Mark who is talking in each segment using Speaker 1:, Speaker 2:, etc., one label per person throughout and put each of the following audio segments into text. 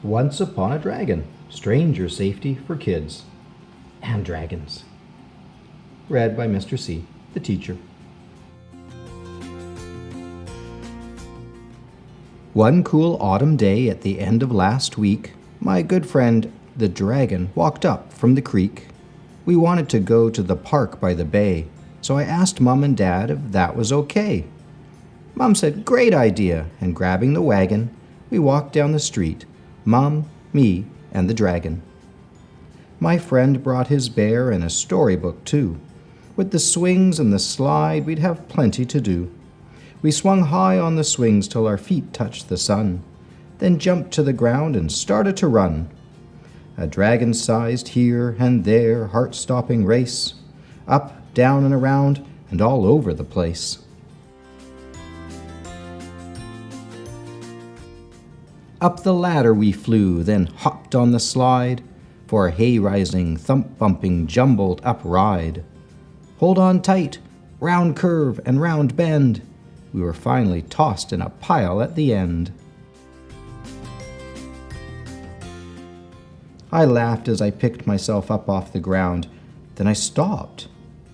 Speaker 1: Once Upon a Dragon, Stranger Safety for Kids and Dragons. Read by Mr. C, the teacher. One cool autumn day at the end of last week, my good friend, the dragon, walked up from the creek. We wanted to go to the park by the bay, so I asked Mom and Dad if that was okay. Mom said, "Great idea," and grabbing the wagon, we walked down the street, Mom, me, and the dragon. My friend brought his bear and a storybook too. With the swings and the slide, we'd have plenty to do. We swung high on the swings till our feet touched the sun, then jumped to the ground and started to run. A dragon-sized here and there, heart-stopping race, up, down, and around, and all over the place. Up the ladder we flew, then hopped on the slide, for a hay-rising, thump-bumping, jumbled-up ride. Hold on tight, round curve and round bend. We were finally tossed in a pile at the end. I laughed as I picked myself up off the ground. Then I stopped.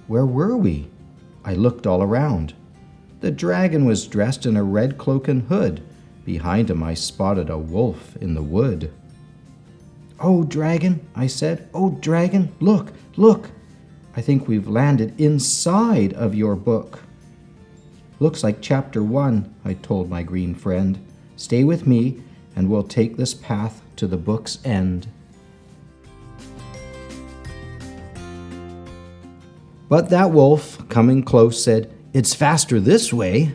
Speaker 1: Where were we? I looked all around. The dragon was dressed in a red cloak and hood. Behind him I spotted a wolf in the wood. "Oh, dragon," I said, "oh, dragon, look, look. I think we've landed inside of your book." "Looks like chapter 1, I told my green friend. "Stay with me, and we'll take this path to the book's end." But that wolf, coming close, said, "It's faster this way,"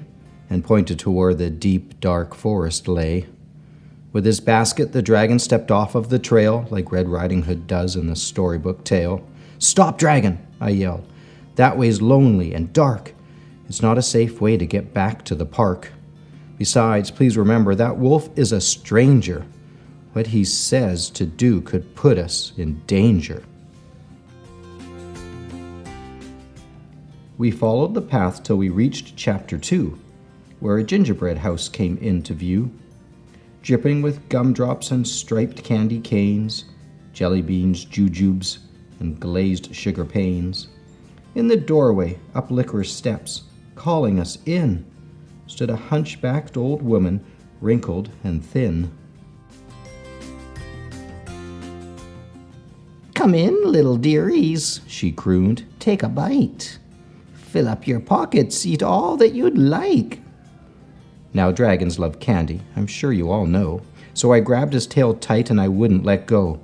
Speaker 1: and pointed to where the deep, dark forest lay. With his basket, the dragon stepped off of the trail, like Red Riding Hood does in the storybook tale. "Stop, dragon!" I yelled. "That way's lonely and dark. It's not a safe way to get back to the park. Besides, please remember that wolf is a stranger. What he says to do could put us in danger." We followed the path till we reached chapter 2, where a gingerbread house came into view, dripping with gumdrops and striped candy canes, jelly beans, jujubes, and glazed sugar panes. In the doorway, up licorice steps, calling us in, stood a hunchbacked old woman, wrinkled and thin. "Come in, little dearies," she crooned. "Take a bite. Fill up your pockets, eat all that you'd like." Now dragons love candy, I'm sure you all know, so I grabbed his tail tight and I wouldn't let go.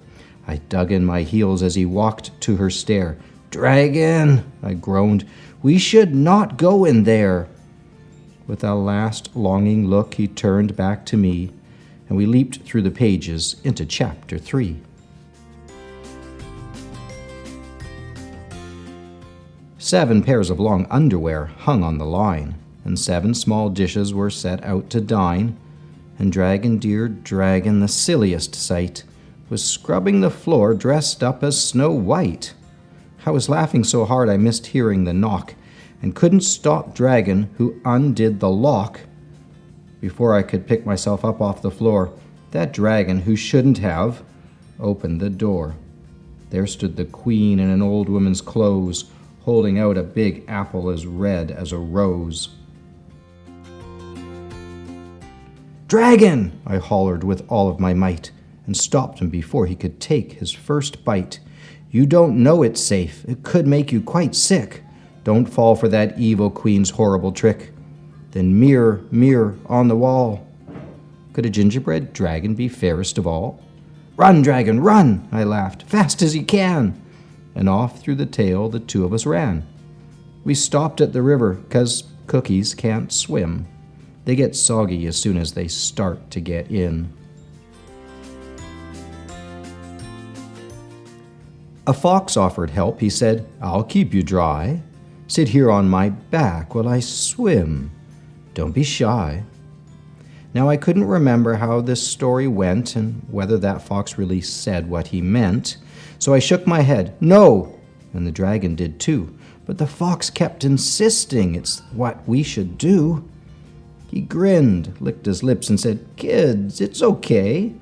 Speaker 1: I dug in my heels as he walked to her stair. "Dragon," I groaned, "we should not go in there." With a last longing look, he turned back to me, and we leaped through the pages into chapter 3. 7 pairs of long underwear hung on the line, and 7 small dishes were set out to dine, and dragon, dear dragon, the silliest sight, was scrubbing the floor dressed up as Snow White. I was laughing so hard I missed hearing the knock, and couldn't stop dragon, who undid the lock. Before I could pick myself up off the floor, that dragon, who shouldn't have, opened the door. There stood the queen in an old woman's clothes, holding out a big apple as red as a rose. "Dragon!" I hollered with all of my might, and stopped him before he could take his first bite. "You don't know it's safe. It could make you quite sick. Don't fall for that evil queen's horrible trick. Then mirror, mirror on the wall. Could a gingerbread dragon be fairest of all?" "Run, dragon, run!" I laughed, "fast as you can." And off through the tale the two of us ran. We stopped at the river, 'cause cookies can't swim. They get soggy as soon as they start to get in. A fox offered help. He said, "I'll keep you dry. Sit here on my back while I swim. Don't be shy." Now I couldn't remember how this story went and whether that fox really said what he meant, so I shook my head, "No!" and the dragon did too. But the fox kept insisting it's what we should do. He grinned, licked his lips, and said, "Kids, it's okay.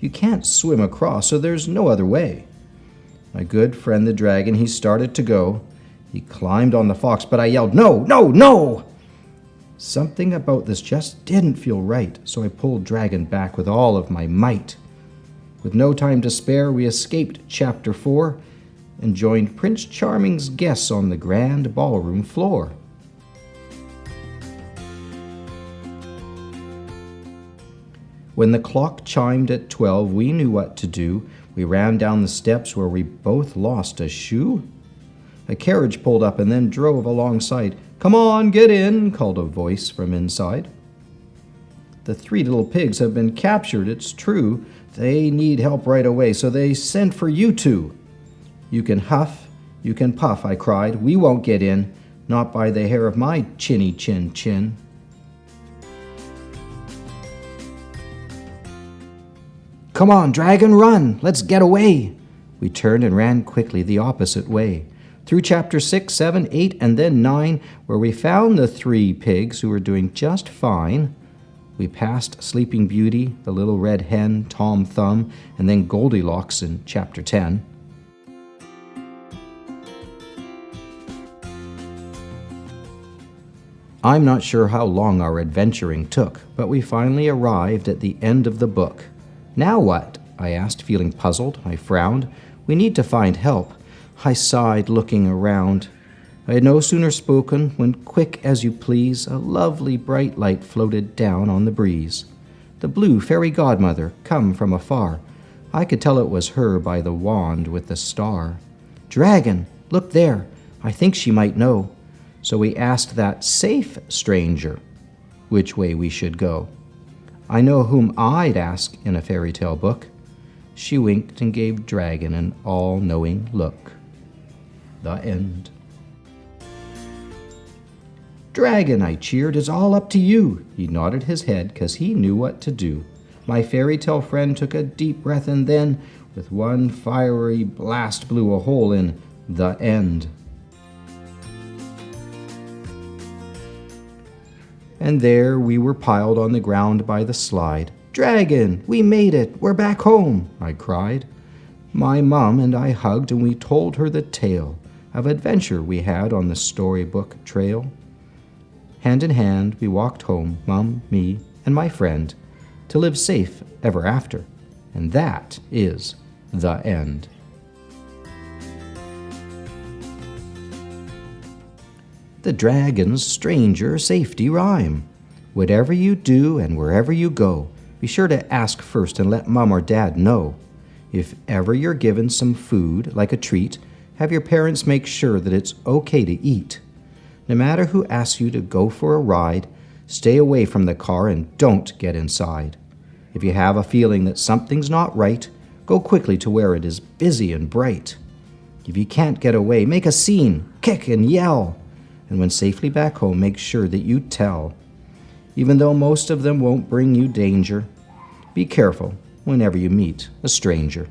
Speaker 1: You can't swim across, so there's no other way." My good friend the dragon, he started to go. He climbed on the fox, but I yelled, "No, no, no!" Something about this just didn't feel right, so I pulled Dragon back with all of my might. With no time to spare, we escaped Chapter 4 and joined Prince Charming's guests on the grand ballroom floor. When the clock chimed at 12, we knew what to do. We ran down the steps where we both lost a shoe. A carriage pulled up and then drove alongside. "Come on, get in," called a voice from inside. "The 3 little pigs have been captured, it's true. They need help right away, so they sent for you two." "You can huff, you can puff," I cried. "We won't get in, not by the hair of my chinny chin chin." "Come on, dragon, run! Let's get away!" We turned and ran quickly the opposite way, through Chapter 6, 7, 8, and then 9, where we found the 3 pigs who were doing just fine. We passed Sleeping Beauty, the Little Red Hen, Tom Thumb, and then Goldilocks in Chapter 10. I'm not sure how long our adventuring took, but we finally arrived at the end of the book. "Now what?" I asked, feeling puzzled. I frowned. "We need to find help." I sighed, looking around. I had no sooner spoken when, quick as you please, a lovely bright light floated down on the breeze. The blue fairy godmother, come from afar. I could tell it was her by the wand with the star. "Dragon, look there. I think she might know." So we asked that safe stranger which way we should go. I know whom I'd ask in a fairy tale book. She winked and gave Dragon an all-knowing look. The end. "Dragon," I cheered, "it's all up to you." He nodded his head, 'cause he knew what to do. My fairy tale friend took a deep breath and then, with one fiery blast, blew a hole in the end. And there we were piled on the ground by the slide. "Dragon, we made it! We're back home!" I cried. My mum and I hugged and we told her the tale of adventure we had on the storybook trail. Hand in hand we walked home, Mum, me, and my friend, to live safe ever after. And that is the end. The Dragon's Stranger Safety Rhyme. Whatever you do and wherever you go, be sure to ask first and let Mum or Dad know. If ever you're given some food, like a treat, have your parents make sure that it's okay to eat. No matter who asks you to go for a ride, stay away from the car and don't get inside. If you have a feeling that something's not right, go quickly to where it is busy and bright. If you can't get away, make a scene, kick and yell. And when safely back home, make sure that you tell. Even though most of them won't bring you danger, be careful whenever you meet a stranger.